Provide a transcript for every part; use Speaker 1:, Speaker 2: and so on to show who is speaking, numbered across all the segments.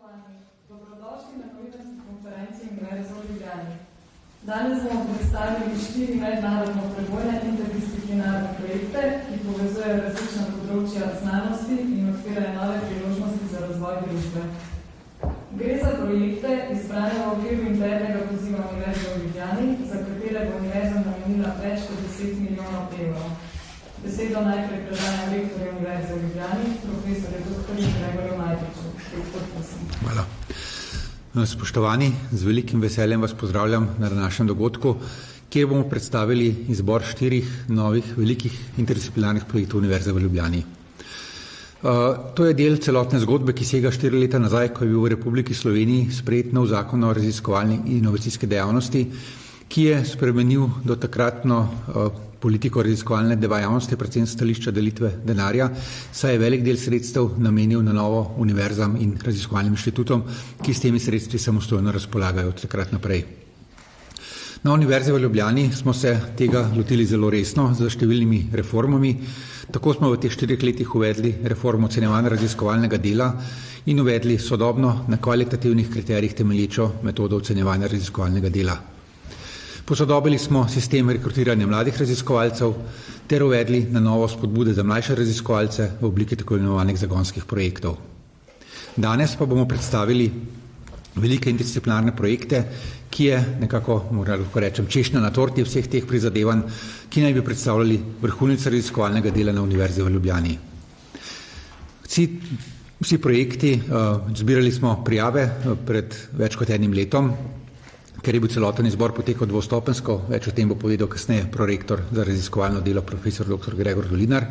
Speaker 1: Spoštovani, dobrodošli na novinarski konferenci Univerze v Ljubljani. Danes bomo predstavili 4 mednarodno prebojne interdisciplinarne projekte, ki povezujejo različna področja znanosti in odpirajo nove priložnosti za razvoj družbe. Gre za projekte, izbrane v okviru internega poziva Univerze v Ljubljani, za katere bo Univerza namenila več kot 10 milijonov evrov. Besedo najprej predajam rektorju Univerze v Ljubljani, profesorju dr. Gregorju Majdiču.
Speaker 2: Hvala. Spoštovani, z velikim veseljem vas pozdravljam na današnjem dogodku, kjer bomo predstavili izbor 4 novih velikih interdisciplinarnih projektov Univerze v Ljubljani. To je del celotne zgodbe, ki sega 4 leta nazaj, ko je bil v Republiki Sloveniji sprejet nov zakon o raziskovalni in inovacijske dejavnosti, ki je spremenil do takratno politiko raziskovalne dejavnosti, predvsem stališča delitve denarja, saj je velik del sredstev namenil na novo univerzam in raziskovalnim inštitutom, ki s temi sredstvi samostojno razpolagajo od takrat naprej. Na Univerzi v Ljubljani smo se tega lotili zelo resno z številnimi reformami. Tako smo v teh 4 letih uvedli reformo ocenjevanja raziskovalnega dela in uvedli sodobno na kvalitativnih kriterijih temelječo metodo ocenjevanja raziskovalnega dela. Posodobili smo sistem rekrutiranja mladih raziskovalcev ter uvedli na novo spodbude za mlajše raziskovalce v obliki tako imenovanih zagonskih projektov. Danes pa bomo predstavili velike interdisciplinarne projekte, ki je nekako, moram lahko rečem, češnja na torti vseh teh prizadevanj, ki naj bi predstavljali vrhunec raziskovalnega dela na Univerzi v Ljubljani. Vsi projekti, zbirali smo prijave pred več kot 1 letom, ker je bil celoten izbor potekal dvostopenjsko, več o tem bo povedal kasneje prorektor za raziskovalno delo profesor dr. Gregor Dolinar.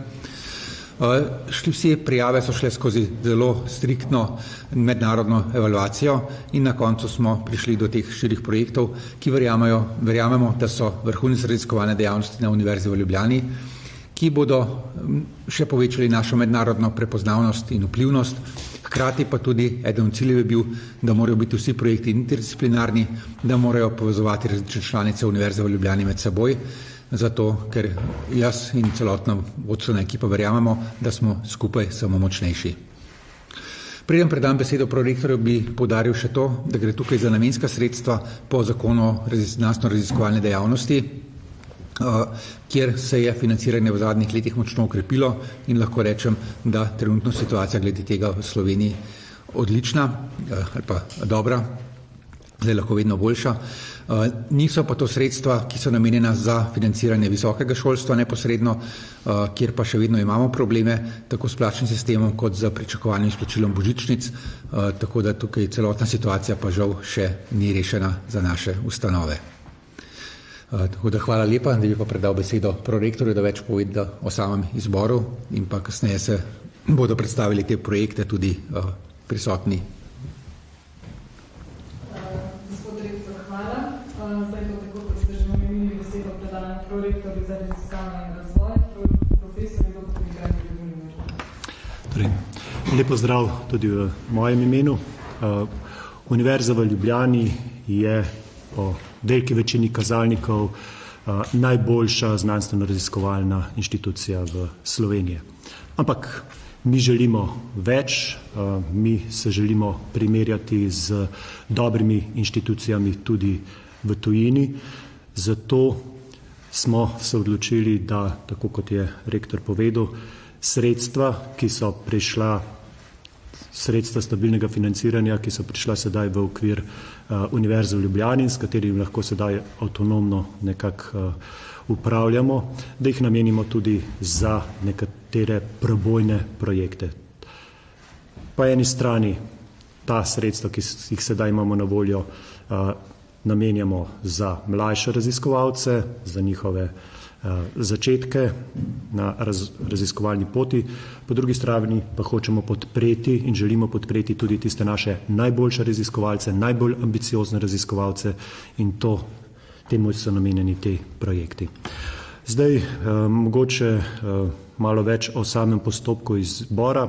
Speaker 2: Vse prijave so šle skozi zelo striktno mednarodno evaluacijo in na koncu smo prišli do teh 4 projektov, ki verjamemo, da so vrhunec raziskovalne dejavnosti na Univerzi v Ljubljani, ki bodo še povečali našo mednarodno prepoznavnost in vplivnost. Hkrati pa tudi eden od ciljev je bil, da morajo biti vsi projekti interdisciplinarni, da morajo povezovati različne članice Univerze v Ljubljani med seboj, zato ker jaz in celotna vodstvena ekipa verjamemo, da smo skupaj samo močnejši. Preden predam besedo prorektorju, bi poudaril še to, da gre tukaj za namenska sredstva po zakonu o znanstveno-raziskovalni dejavnosti, kjer se je financiranje v zadnjih letih močno ukrepilo in lahko rečem, da trenutno situacija glede tega v Sloveniji odlična ali pa dobra, zdaj lahko vedno boljša. Niso pa to sredstva, ki so namenjena za financiranje visokega šolstva neposredno, kjer pa še vedno imamo probleme, tako s plačnim sistemom kot z pričakovanim izplačilom božičnic, tako da tukaj celotna situacija pa žal še ni rešena za naše ustanove. Tako da hvala lepa, da bi pa predal besedo prorektorju, da več poveda o samem izboru in pa kasneje se bodo predstavili te projekte tudi prisotni.
Speaker 1: Gospod rektor, hvala. Zdaj pa tako, kot ste že omenili, besedo predajam prorektorju za raziskave in razvoj, profesorju dr. Gregorju Dolinar.
Speaker 3: Lep pozdrav tudi v mojem imenu. Univerza v Ljubljani je po veliki večini kazalnikov najboljša znanstveno-raziskovalna inštitucija v Sloveniji. Ampak mi želimo več, mi se želimo primerjati z dobrimi inštitucijami tudi v tujini, zato smo se odločili, da, tako kot je rektor povedal, sredstva, ki so prišla, sredstva stabilnega financiranja, ki so prišla sedaj v okvir Univerze v Ljubljani, s katerim lahko sedaj avtonomno nekako upravljamo, da jih namenimo tudi za nekatere prebojne projekte. Po eni strani ta sredstva, ki jih sedaj imamo na voljo, namenjamo za mlajše raziskovalce, za njihove začetke na raziskovalni poti, po drugi strani pa hočemo podpreti in želimo podpreti tudi tiste naše najboljše raziskovalce, najbolj ambiciozne raziskovalce in temu so namenjeni te projekti. Zdaj mogoče malo več o samem postopku izbora.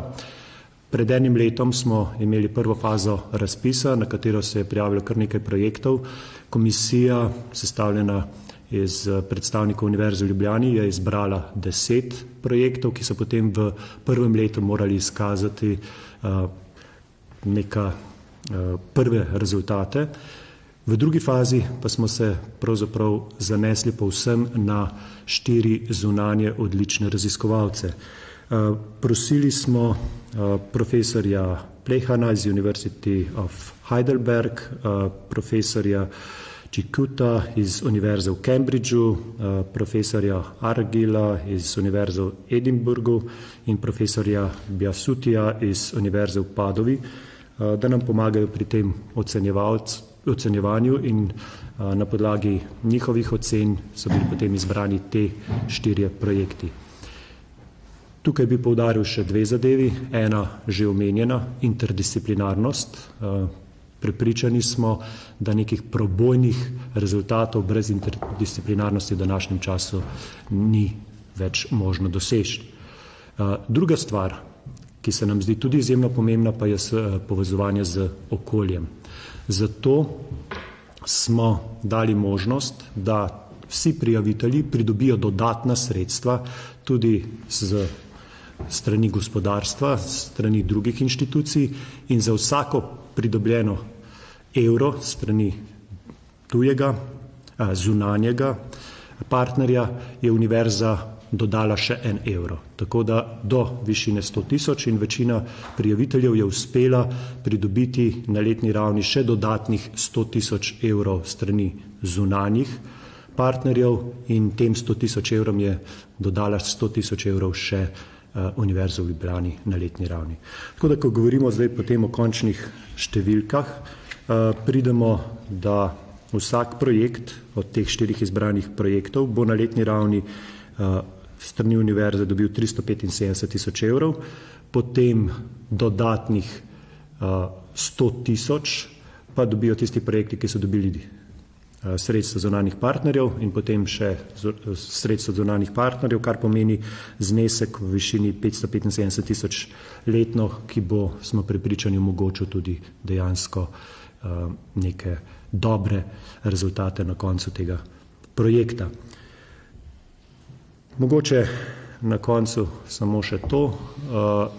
Speaker 3: Pred 1 letom smo imeli prvo fazo razpisa, na katero se je prijavilo kar nekaj projektov. Komisija, sestavljena iz predstavnikov Univerze v Ljubljani, je izbrala 10 projektov, ki so potem v prvem letu morali izkazati neka prve rezultate. V drugi fazi pa smo se pravzaprav zanesli povsem na 4 zunanje odlične raziskovalce. Prosili smo profesorja Plehana iz University of Heidelberg, profesorja Čikuta iz Univerze v Cambridgeu, profesorja Argila iz Univerze v Edinburgu in profesorja Biasutija iz Univerze v Padovi, da nam pomagajo pri tem ocenjevanju in na podlagi njihovih ocen so bili potem izbrani te 4 projekti. Tukaj bi poudaril še 2 zadevi. Ena že omenjena, interdisciplinarnost. Prepričani smo, da nekih probojnih rezultatov brez interdisciplinarnosti v današnjem času ni več možno doseči. Druga stvar, ki se nam zdi tudi izjemno pomembna, pa je povezovanje z okoljem. Zato smo dali možnost, da vsi prijavitelji pridobijo dodatna sredstva tudi z strani gospodarstva, strani drugih inštitucij in za vsako pridobljeno evro strani tujega, zunanjega partnerja je univerza dodala še 1 evro. Tako da do višine 100 000 in večina prijaviteljev je uspela pridobiti na letni ravni še dodatnih 100 000 evrov strani zunanjih partnerjev in tem 100 000 evrom je dodala 100 000 evrov še Univerza v Ljubljani na letni ravni. Tako da, ko govorimo zdaj potem o končnih številkah, pridemo, da vsak projekt od teh 4 izbranih projektov bo na letni ravni strani univerze dobil 375 000 evrov, potem dodatnih 100 000 pa dobijo tisti projekti, ki so dobili sredstva zunanjih partnerjev in potem še sredstva zunanjih partnerjev, kar pomeni znesek v višini 575 000 letno, ki bo, smo prepričani, omogočil tudi dejansko neke dobre rezultate na koncu tega projekta. Mogoče na koncu samo še to,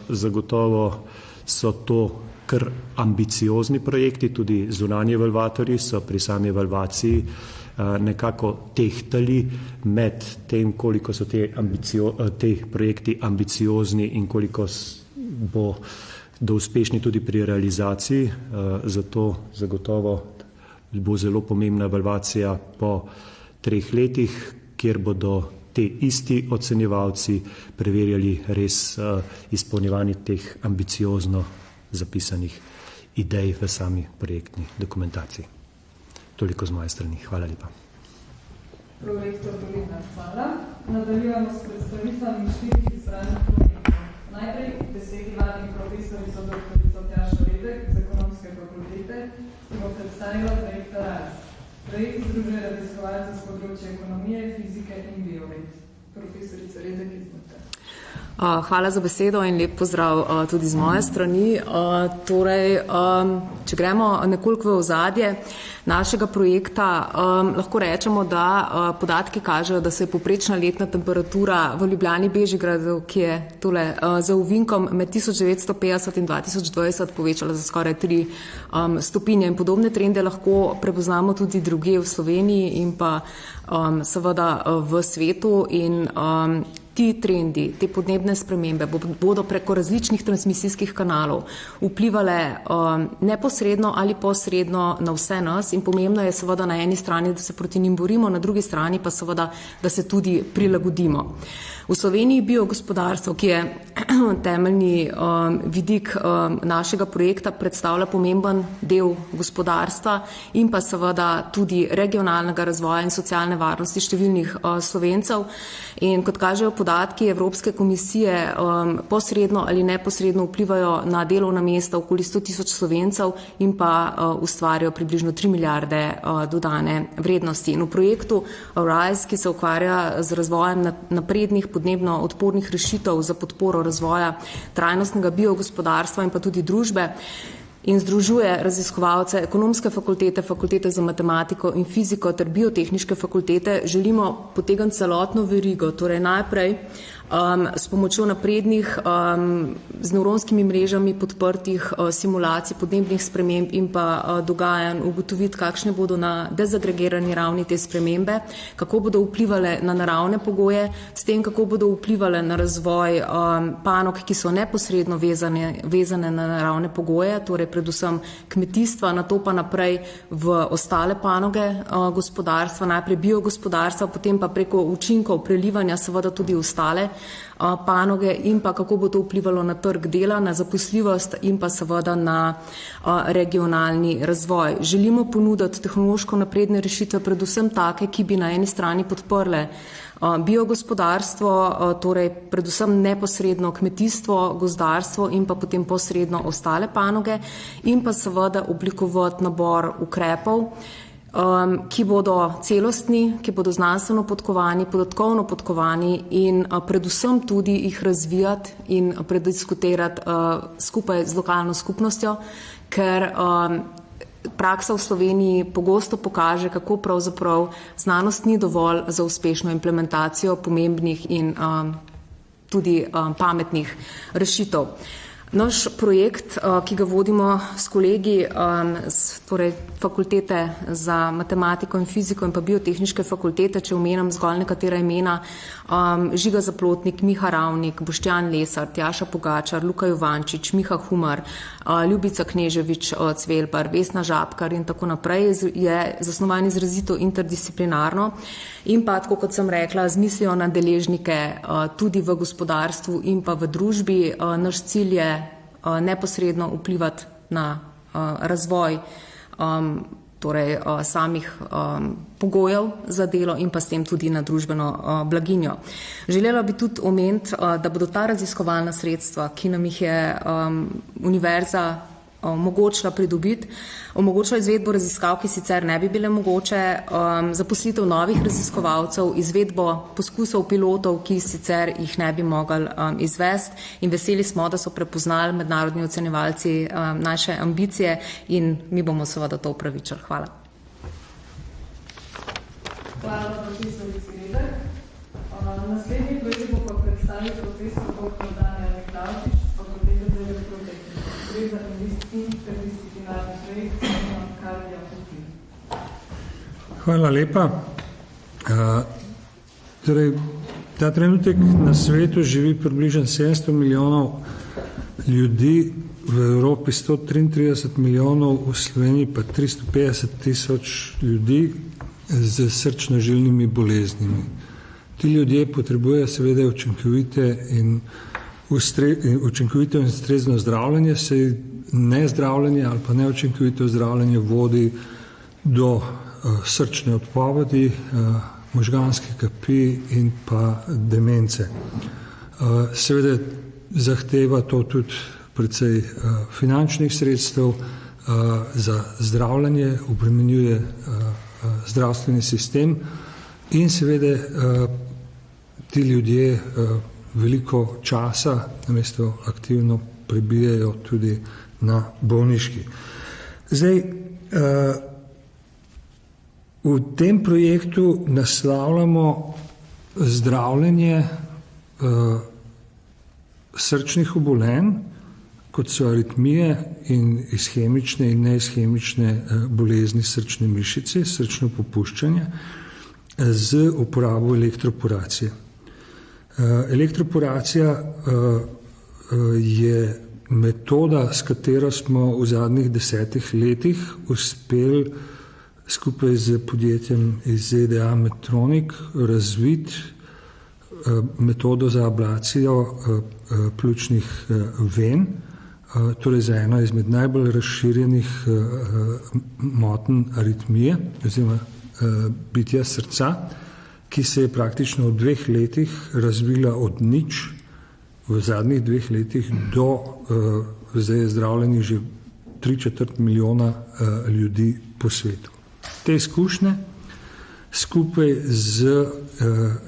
Speaker 3: zagotovo so to kar ambiciozni projekti, tudi zunanji evalvatorji so pri sami evalvaciji nekako tehtali med tem, koliko so te projekti ambiciozni in koliko bo do uspešni tudi pri realizaciji, zato zagotovo bo zelo pomembna evalvacija po 3 letih, kjer bodo te isti ocenjevalci preverjali res izpolnjevanje teh ambiciozno zapisanih idej v sami projektni dokumentaciji. Toliko z moje strani. Hvala lepa.
Speaker 1: Prorektor Dolina, hvala. Nadaljujemo s predstavitvami 4 izbranih projektov. Najprej besedi vladni profesorico dr. Tjašo Redek z Ekonomske fakultete, ki bo predstavila projekt RAIS. Projekt združuje raziskovalce z področja ekonomije, fizike in bioved. Profesorica Redek, izvolite.
Speaker 4: Hvala za besedo in lep pozdrav tudi z moje strani. Torej, če gremo nekoliko v ozadje našega projekta, lahko rečemo, da podatki kažejo, da se je povprečna letna temperatura v Ljubljani Bežigradu, ki je tole za ovinkom med 1950 in 2020 povečala za skoraj 3 stopinje. In podobne trende lahko prepoznamo tudi drugje v Sloveniji in pa seveda v svetu in ti trendi, te podnebne spremembe bodo preko različnih transmisijskih kanalov vplivale neposredno ali posredno na vse nas in pomembno je seveda na eni strani, da se proti njim borimo, na drugi strani pa seveda, da se tudi prilagodimo. V Sloveniji biogospodarstvo, ki je temeljni vidik našega projekta, predstavlja pomemben del gospodarstva in pa seveda tudi regionalnega razvoja in socialne varnosti številnih Slovencev. In kot kažejo podatki Evropske komisije, posredno ali neposredno vplivajo na delovna mesta okoli 100 000 Slovencev in pa ustvarjajo približno 3 milijarde dodane vrednosti. In v projektu RAIS, ki se ukvarja z razvojem naprednih podnebno odpornih rešitev za podporo razvoja trajnostnega biogospodarstva in pa tudi družbe in združuje raziskovalce ekonomske fakultete, fakultete za matematiko in fiziko ter biotehniške fakultete, želimo potegniti celotno verigo, torej najprej s pomočjo naprednih z nevronskimi mrežami podprtih simulacij podnebnih sprememb in pa dogajanj ugotoviti, kakšne bodo na dezagregirani ravni te spremembe, kako bodo vplivale na naravne pogoje, s tem, kako bodo vplivale na razvoj panog, ki so neposredno vezane na naravne pogoje, torej predvsem kmetijstva, na to pa naprej v ostale panoge gospodarstva, najprej biogospodarstva, potem pa preko učinkov prelivanja seveda tudi ostale panoge in pa kako bo to vplivalo na trg dela, na zaposljivost in pa seveda na regionalni razvoj. Želimo ponuditi tehnološko napredne rešitve, predvsem take, ki bi na eni strani podprle biogospodarstvo, torej predvsem neposredno kmetijstvo, gozdarstvo in pa potem posredno ostale panoge in pa seveda oblikovati nabor ukrepov, ki bodo celostni, ki bodo znanstveno podkovani, podatkovno podkovani in predvsem tudi jih razvijati in prediskutirati skupaj z lokalno skupnostjo, ker praksa v Sloveniji pogosto pokaže, kako pravzaprav znanost ni dovolj za uspešno implementacijo pomembnih in tudi pametnih rešitev. Naš projekt, ki ga vodimo s kolegi torej fakultete za matematiko in fiziko in pa biotehniške fakultete, če omenim zgolj nekatera imena, Žiga Zaplotnik, Miha Ravnik, Boštjan Lesar, Tjaša Pogačar, Luka Jovančič, Miha Humar, Ljubica Kneževič Cvelbar, Vesna Žabkar in tako naprej, je zasnovan izrazito interdisciplinarno in pa, tako kot sem rekla, z mislijo na deležnike tudi v gospodarstvu in pa v družbi. Naš cilj je neposredno vplivati na razvoj torej samih pogojev za delo in pa s tem tudi na družbeno blaginjo. Želela bi tudi omeniti, da bodo ta raziskovalna sredstva, ki nam jih je univerza omogočila pridobiti, omogočila izvedbo raziskav, ki sicer ne bi bile mogoče, zaposlitev novih raziskovalcev, izvedbo poskusov pilotov, ki sicer jih ne bi mogli izvesti, in veseli smo, da so prepoznali mednarodni ocenjevalci naše ambicije in mi bomo seveda to upravičili. Hvala.
Speaker 1: Hvala, profesorici Reber. Naslednji projekt bo pa predstavil profesor dr. Daniel Miklavčič z Fakultete za elektrotehniko. Gre za interdisciplinarni projekt kardiopatije.
Speaker 5: Hvala lepa. Torej, ta trenutek na svetu živi približno 700 milijonov ljudi, v Evropi 133 milijonov, v Sloveniji pa 350 tisoč ljudi z srčno-žilnimi boleznimi. Ti ljudje potrebujejo seveda učinkovito in ustrezno zdravljenje, saj nezdravljenje ali pa neučinkovito zdravljenje vodi do srčne odpovedi, možganske kapi in pa demence. Seveda zahteva to tudi precej finančnih sredstev za zdravljenje, obremenjuje zdravstveni sistem in seveda ti ljudje veliko časa namesto aktivno prebijajo tudi na bolniški. Zdaj, v tem projektu naslavljamo zdravljenje srčnih obolenj, kot so aritmije in ishemične in neishemične bolezni srčne mišice, srčno popuščanje z uporabo elektroporacije. Elektroporacija je metoda, s katero smo v zadnjih 10 letih uspeli skupaj z podjetjem iz ZDA Medtronic razviti metodo za ablacijo pljučnih ven, torej za eno izmed najbolj razširjenih motenj aritmije oziroma bitja srca, ki se je praktično v 2 letih razvila od nič v zadnjih 2 letih do zdaj je zdravljenih že 3/4 milijona ljudi po svetu. Te izkušnje skupaj z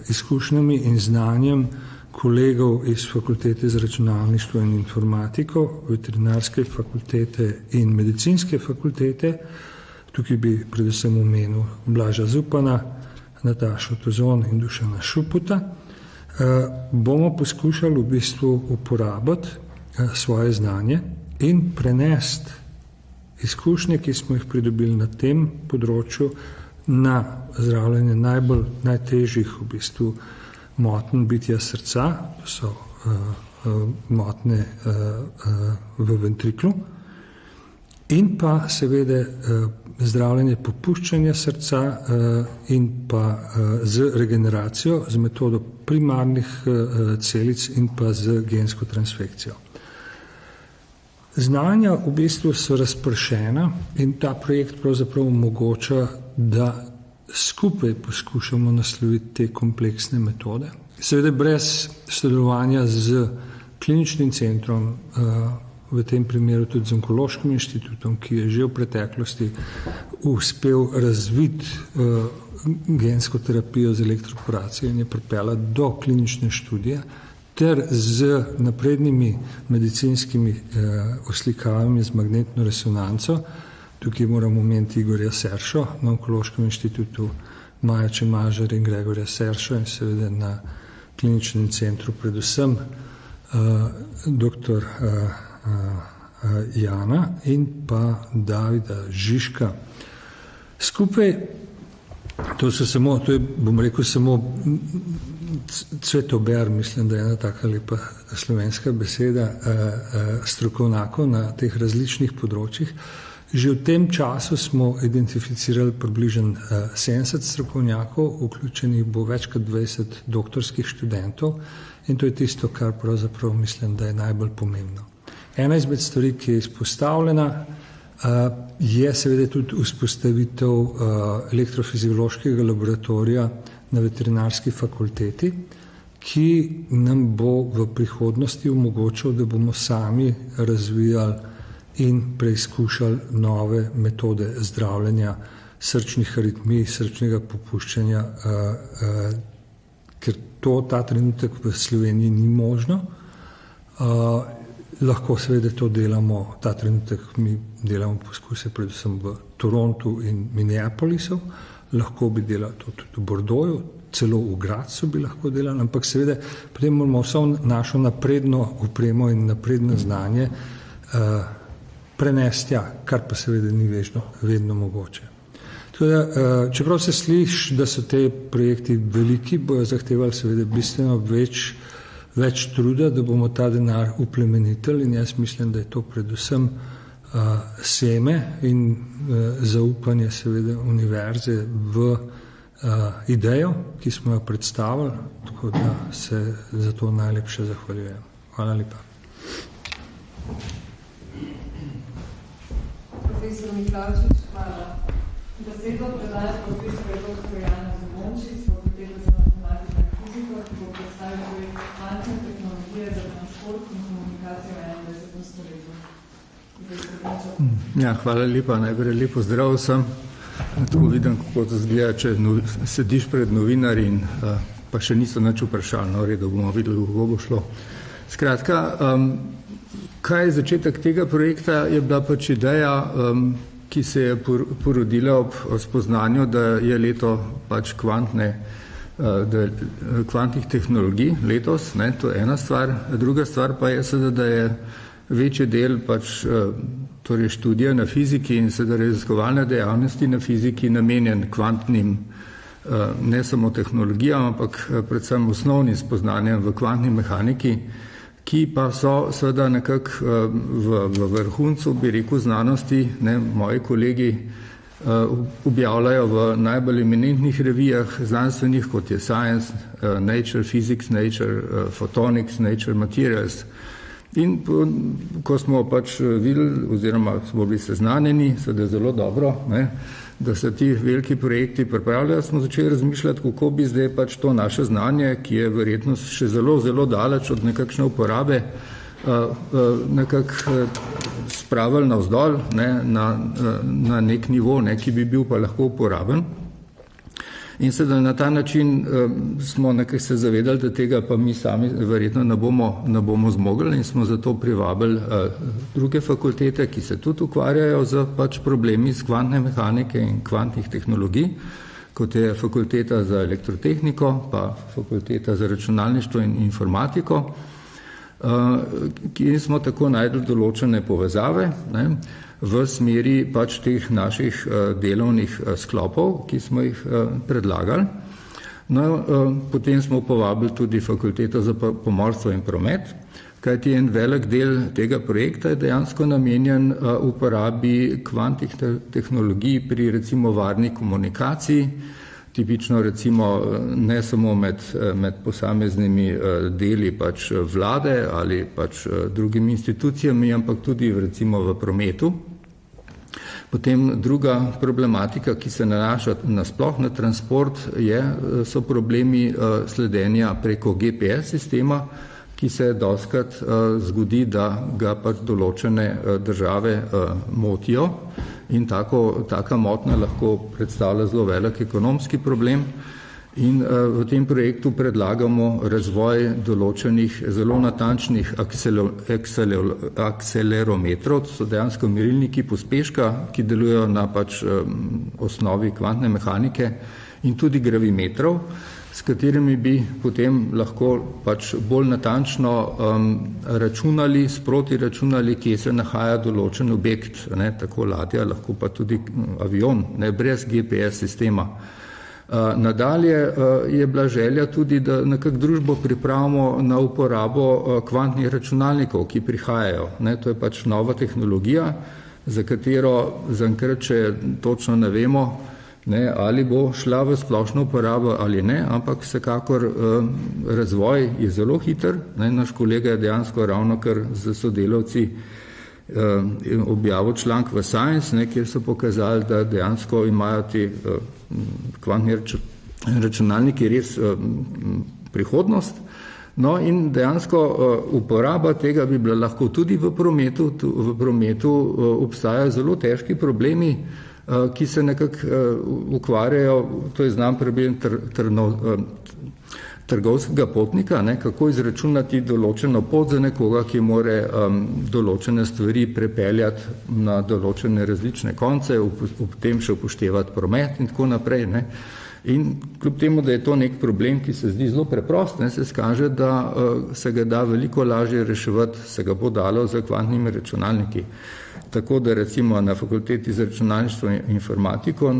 Speaker 5: izkušnjami in znanjem kolegov iz Fakultete za računalništvo in informatiko, Veterinarske fakultete in Medicinske fakultete, tukaj bi predvsem omenil Blaža Zupana, Natašo Tozon in Dušana Šuputa, bomo poskušali v bistvu uporabiti svoje znanje in prenesti izkušnje, ki smo jih pridobili na tem področju, na zdravljenje najtežjih v bistvu motenj bitja srca, to so motnje v ventriklu, in pa seveda zdravljenje popuščanja srca in pa z regeneracijo, z metodo primarnih celic in pa z gensko transfekcijo. Znanja v bistvu so razpršena in ta projekt pravzaprav omogoča, da skupaj poskušamo nasloviti te kompleksne metode. Seveda brez sodelovanja z kliničnim centrom, v tem primeru tudi z onkološkim inštitutom, ki je že v preteklosti uspel razviti gensko terapijo z elektroporacijo in je pripeljala do klinične študije, ter z naprednimi medicinskimi oslikavami z magnetno resonanco. Tukaj moramo omeniti Igorja Seršo na Onkološkem inštitutu, Maja Čemažar in Gregorja Seršo in seveda na kliničnem centru predvsem dr. Jana in pa Davida Žižka. Skupaj, to je, bom rekel, samo cvetober, mislim, da je ena taka lepa slovenska beseda, strokovnjakov na teh različnih področjih. Že v tem času smo identificirali približno 70 strokovnjakov, vključenih bo več kot 20 doktorskih študentov in to je tisto, kar pravzaprav mislim, da je najbolj pomembno. Ena izmed stvari, ki je izpostavljena, je seveda tudi vzpostavitev elektrofiziološkega laboratorija na veterinarski fakulteti, ki nam bo v prihodnosti omogočil, da bomo sami razvijali in preizkušali nove metode zdravljenja srčnih aritmij, srčnega popuščanja, ker to ta trenutek v Sloveniji ni možno. Lahko seveda to delamo, ta trenutek mi delamo poskuse predvsem v Torontu in Minneapolisu, lahko bi delali to tudi v Bordeauxu, celo v Gradcu bi lahko delali, ampak seveda potem moramo vso našo napredno opremo in napredno znanje prenesti, kar pa seveda ni vedno mogoče. Čeprav se sliši, da so te projekti veliki, bojo zahtevali seveda bistveno več truda, da bomo ta denar uplemenitili in jaz mislim, da je to predvsem seme in zaupanje seveda univerze v idejo, ki smo jo predstavili, tako da se za to najlepše zahvaljujem. Hvala lepa.
Speaker 1: Profesor Miklavčič, hvala. Besedo predaja profesor dr. Jana Zubonči iz Fakultete za matematiko in fiziko, ki bo predstavil projekt kvantne tehnologije za transport in komunikacijo v 21. stoletju.
Speaker 6: Ja, hvala lepa, najprej lepo zdrav vsem. Tako vidim, kako to zgleda, če sediš pred novinarji in pa še niso nič vprašali, no, redo bomo videli, kako bo šlo. Skratka, kaj je začetek tega projekta, je bila pač ideja, ki se je porodila ob spoznanju, da je leto pač kvantnih tehnologij letos, ne, to je ena stvar. Druga stvar pa je seveda, da je večji del pač torej študija na fiziki in seveda raziskovalne dejavnosti na fiziki namenjen kvantnim ne samo tehnologijam, ampak predvsem osnovnim spoznanjem v kvantni mehaniki, ki pa so seveda nekako v vrhuncu, bi rekel, znanosti, ne, moji kolegi objavljajo v najbolj eminentnih revijah znanstvenih, kot je Science, Nature, Physics, Nature, Photonics, Nature, Materials. In ko smo pač videli, oziroma smo bili seznanjeni, seveda zelo dobro, ne, da se ti veliki projekti pripravljajo, smo začeli razmišljati, kako bi zdaj pač to naše znanje, ki je verjetno še zelo, zelo daleč od nekakšne uporabe, nekako spravili navzdol, ne, na nek nivo, ne, ki bi bil pa lahko uporaben. In seveda na ta način smo nekaj se zavedali, da tega pa mi sami verjetno ne bomo zmogli in smo zato privabili druge fakultete, ki se tudi ukvarjajo z pač problemi iz kvantne mehanike in kvantnih tehnologij. kot je Fakulteta za elektrotehniko, pa Fakulteta za računalništvo in informatiko, kjer smo tako najdli določene povezave, ne, v smeri pač teh naših delovnih sklopov, ki smo jih predlagali. No, potem smo povabili tudi Fakulteto za pomorstvo in promet, kajti en velik del tega projekta je dejansko namenjen uporabi kvantnih tehnologij pri recimo varni komunikaciji, tipično recimo ne samo med posameznimi deli pač vlade ali pač drugimi institucijami, ampak tudi recimo v prometu. Potem druga problematika, ki se nanaša nasploh na transport, so problemi sledenja preko GPS sistema, ki se dostikrat zgodi, da ga pač določene države motijo in taka motnja lahko predstavlja zelo velik ekonomski problem. In v tem projektu predlagamo razvoj določenih zelo natančnih akselerometrov, to so dejansko merilniki pospeška, ki delujejo na pač osnovi kvantne mehanike, in tudi gravimetrov, s katerimi bi potem lahko pač bolj natančno računali, sproti računali, kje se nahaja določen objekt, ne, tako ladja, lahko pa tudi avion, ne, brez GPS sistema. Nadalje je bila želja tudi, da nekako družbo pripravimo na uporabo kvantnih računalnikov, ki prihajajo. Ne, to je pač nova tehnologija, za katero zaenkrat še točno ne vemo, ne, ali bo šla v splošno uporabo ali ne, ampak vsekakor razvoj je zelo hiter. Ne, naš kolega je dejansko ravnokar z sodelavci objavil članek v Science, ne, kjer so pokazali, da dejansko imajo ti kvantni računalniki res prihodnost. No in dejansko uporaba tega bi bila lahko tudi v prometu. V prometu obstajajo zelo težki problemi, ki se nekako ukvarjajo, to je znan problem trgovskega potnika, ne, kako izračunati določeno pot za nekoga, ki more določene stvari prepeljati na določene različne konce, ob tem še upoštevati promet in tako naprej. Ne. In kljub temu, da je to nek problem, ki se zdi zelo preprost, ne, se skaže, da se ga da veliko lažje reševati, se ga bo dalo z kvantnimi računalniki. Tako da recimo na Fakulteti za računalništvo in informatiko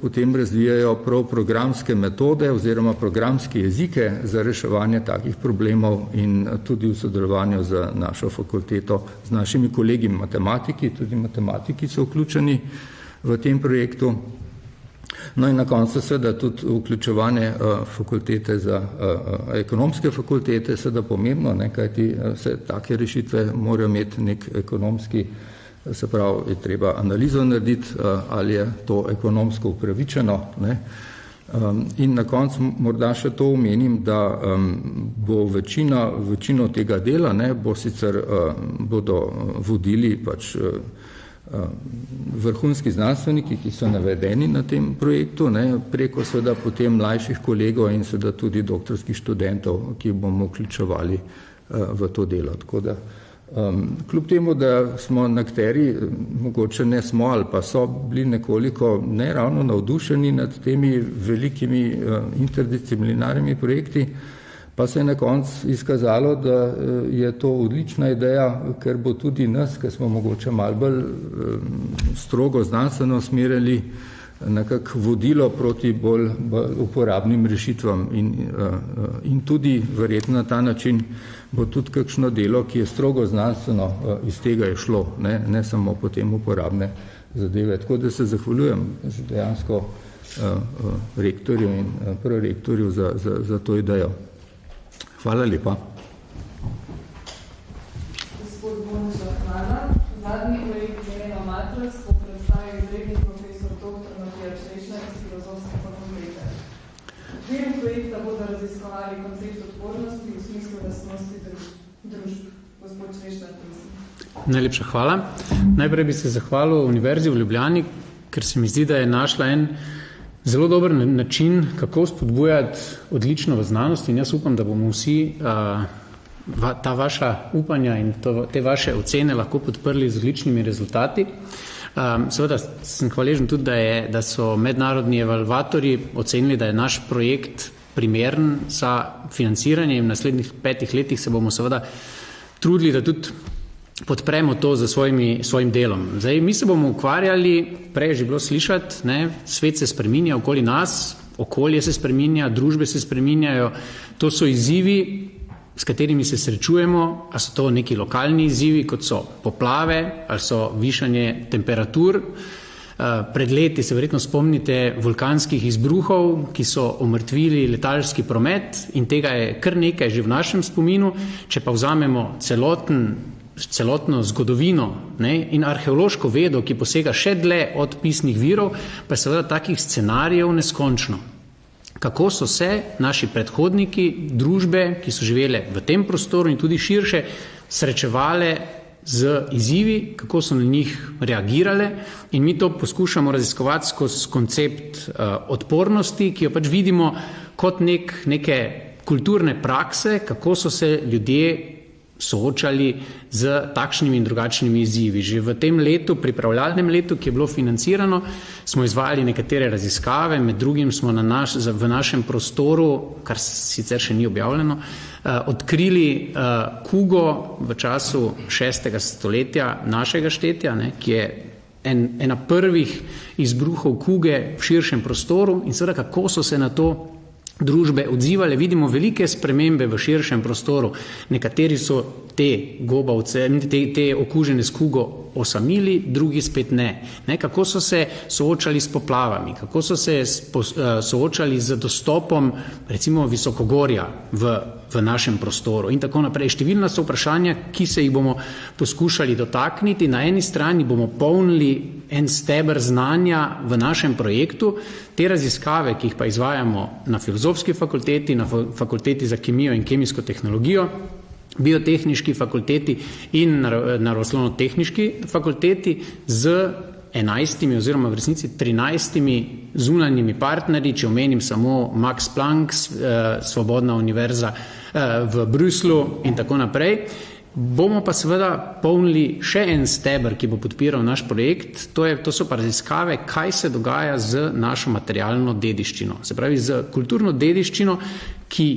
Speaker 6: potem razvijajo prav programske metode oziroma programske jezike za reševanje takih problemov in tudi v sodelovanju z našo fakulteto, z našimi kolegi matematiki, tudi matematiki so vključeni v tem projektu. No in na koncu seveda tudi vključevanje fakultete za ekonomske fakultete, seveda pomembno, ne, kajti vse take rešitve morajo imeti nek ekonomski, se pravi, je treba analizo narediti, ali je to ekonomsko upravičeno. Ne. In na koncu morda še to omenim, da bo večino tega dela, ne, bodo vodili pač vrhunski znanstveniki, ki so navedeni na tem projektu, ne, preko seveda potem mlajših kolegov in seveda tudi doktorskih študentov, ki bomo vključevali v to delo. Tako da kljub temu, da smo nekateri, mogoče ne smo ali pa so bili nekoliko neravno navdušeni nad temi velikimi interdisciplinarnimi projekti, pa se je na koncu izkazalo, da je to odlična ideja, ker bo tudi nas, ki smo mogoče malo bolj strogo znanstveno usmerjali, nekako vodilo proti bolj uporabnim rešitvam in tudi verjetno na ta način bo tudi kakšno delo, ki je strogo znanstveno, iz tega je šlo, ne samo potem uporabne zadeve. Tako da se zahvaljujem dejansko rektorju in prorektorju za to idejo. Hvala lepa.
Speaker 1: Gospod Bonča, hvala. Zadnji projekt Jelena Matrac bo predstavil izredni profesor dr. Matija Črešnar iz Filozofske fakultete. V okviru projekta bodo raziskovali koncept odpornosti v smislu lastnosti družb. Gospod Črešnar, prosim.
Speaker 7: Najlepša hvala. Najprej bi se zahvalil Univerzi v Ljubljani, ker se mi zdi, da je našla en zelo dober način, kako spodbujati odlično v znanosti, in jaz upam, da bomo vsi ta vaša upanja in te vaše ocene lahko podprli z odličnimi rezultati. Seveda sem hvaležen tudi, da so mednarodni evalvatorji ocenili, da je naš projekt primeren za financiranje in v naslednjih 5 letih se bomo seveda trudili, da tudi podpremo to za svojim delom. Zdaj, mi se bomo ukvarjali, prej je že bilo slišati, svet se spreminja okoli nas, okolje se spreminja, družbe se spreminjajo, to so izzivi, s katerimi se srečujemo, ali so to neki lokalni izzivi, kot so poplave, ali so višanje temperatur. Pred leti se verjetno spomnite vulkanskih izbruhov, ki so omrtvili letalski promet in tega je kar nekaj že v našem spominu. Če pa vzamemo celotno zgodovino in arheološko vedo, ki posega še dlje od pisnih virov, pa je seveda takih scenarijev neskončno. Kako so se naši predhodniki, družbe, ki so živele v tem prostoru in tudi širše, srečevale z izzivi, kako so na njih reagirale, in mi to poskušamo raziskovati skozi koncept odpornosti, ki jo pač vidimo kot neke kulturne prakse, kako so se ljudje soočali z takšnimi in drugačnimi izzivi. Že v tem letu, pripravljalnem letu, ki je bilo financirano, smo izvajali nekatere raziskave, med drugim smo v našem prostoru, kar sicer še ni objavljeno, odkrili kugo v času 6. stoletja našega štetja, ki je ena prvih izbruhov kuge v širšem prostoru, in seveda kako so se na to družbe odzivale. Vidimo velike spremembe v širšem prostoru. Nekateri so te gobavce, te okužene s kugo osamili, drugi spet ne. Kako so se soočali s poplavami, kako so se soočali z dostopom recimo visokogorja v našem prostoru in tako naprej. Številna so vprašanja, ki se jih bomo poskušali dotakniti. Na eni strani bomo polnili en steber znanja v našem projektu, te raziskave, ki jih pa izvajamo na Filozofski fakulteti, na Fakulteti za kemijo in kemijsko tehnologijo, Biotehniški fakulteti in Naravoslovno-tehniški fakulteti z 11 oziroma v resnici 13 zunanjimi partnerji, če omenim samo Max Planck, Svobodna univerza v Bruslju in tako naprej. Bomo pa seveda polnili še en steber, ki bo podpiral naš projekt, to so pa raziskave, kaj se dogaja z našo materialno dediščino. Se pravi, z kulturno dediščino, ki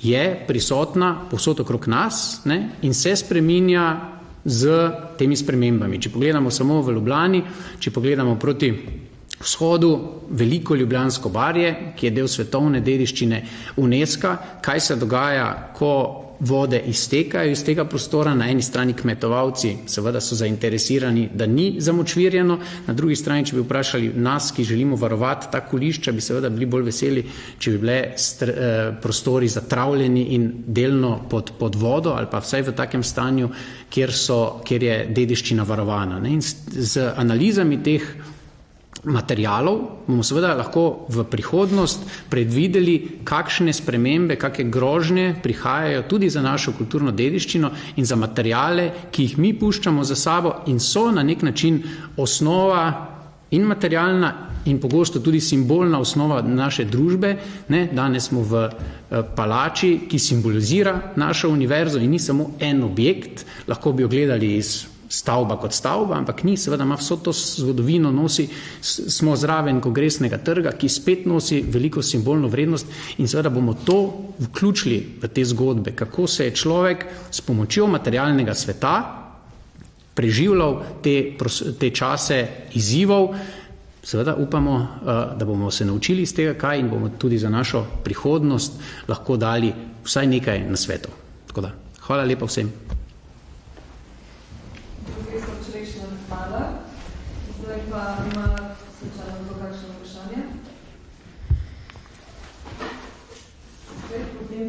Speaker 7: je prisotna povsod okrog nas in se spreminja z temi spremembami. Če pogledamo samo v Ljubljani, če pogledamo proti vzhodu, veliko Ljubljansko barje, ki je del svetovne dediščine UNESCO, kaj se dogaja, ko vode iztekajo iz tega prostora. Na eni strani kmetovalci seveda so zainteresirani, da ni zamočvirjeno, na drugi strani, če bi vprašali nas, ki želimo varovati ta kolišča, bi seveda bili bolj veseli, če bi bile prostori zatravljeni in delno pod vodo ali pa vsaj v takem stanju, kjer je dediščina varovana. In z analizami teh materialov bomo seveda lahko v prihodnost predvideli, kakšne spremembe, kakšne grožnje prihajajo tudi za našo kulturno dediščino in za materiale, ki jih mi puščamo za sabo in so na nek način osnova in materialna in pogosto tudi simbolna osnova naše družbe. Danes smo v palači, ki simbolizira našo univerzo in ni samo en objekt, lahko bi jo gledali iz stavba kot stavba, ampak ni, seveda ima vso to zgodovino, smo zraven Kongresnega trga, ki spet nosi veliko simbolno vrednost in seveda bomo to vključili v te zgodbe, kako se je človek s pomočjo materialnega sveta preživljal te čase izzivov. Seveda upamo, da bomo se naučili iz tega kaj in bomo tudi za našo prihodnost lahko dali vsaj nekaj na svetu. Tako da, hvala lepa vsem.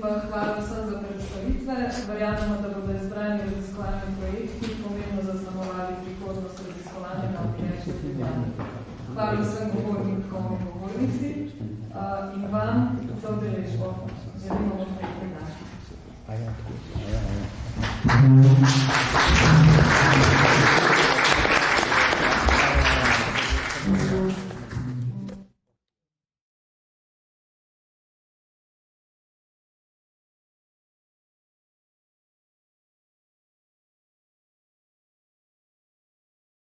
Speaker 1: Hvala vsem za predstavitve. Verjamemo, da bodo izbrani raziskovalni projekti pomembno zaznamovali prihodnost raziskovanja na Univerzi v Ljubljani. Hvala vsem govornikom in govornici in vam za udeležbo. Želimo vam nekaj naših.